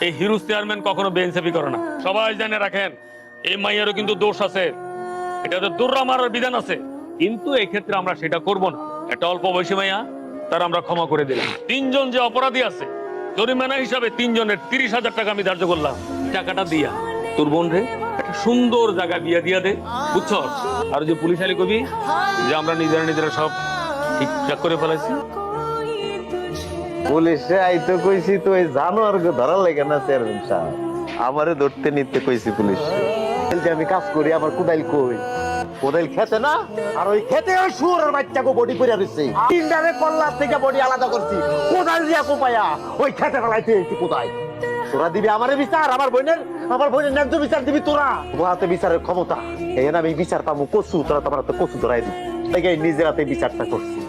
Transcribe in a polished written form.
এই hero chairman কখনো বেইনসাফি করে না। সবাই জানে রাখেন, এই মাইয়ারও কিন্তু দোষ আছে, এটাতে দৌড়া মারার বিধান আছে, কিন্তু এই ক্ষেত্রে আমরা সেটা করব না। একটা অল্প বয়সী মাইয়া, তার আমরা ক্ষমা করে দিলাম। তিনজন যে অপরাধী আছে, জরিমানা হিসাবে তিনজনের 30,000 টাকা আমি ধার্য করলাম। টাকাটা দিয়া তোর বোন রে একটা সুন্দর জায়গা বিয়া দিয়া দে, বুঝছ? আর যে পুলিশ আলী কবি যে আমরা নিজেরা সব ঠিকঠাক করে ফেলাইছি। পুলিশে আইতে কইছি তো এই জানোয়ারকে ধরার লাগে না চেয়ারম্যান সাহেব, আমারে ধরতে নিতে কইছি পুলিশ। আমি কাজ করি, আমার কোদাইল কই? কোদাইল খেতে না, আর ওই খেতে ওই শুয়োরের বাচ্চাকে বডি করে দিচ্ছে। তিনটারে কল্লার থেকে বডি আলাদা করছি, কোদাইল দিয়া কোপায়া ওই খেতে ফেলাইতে একটু কোদাই। তোরা দিবি আমারে বিচার, আমার বোনের ন্যায্য বিচার দিবি তোরা। হাতে বিচারের ক্ষমতা, এই আমি বিচার পাবো কচু, তোরা তোমার হাতে কচু ধরাই দিবি। নিজের হাতে বিচারটা করছি।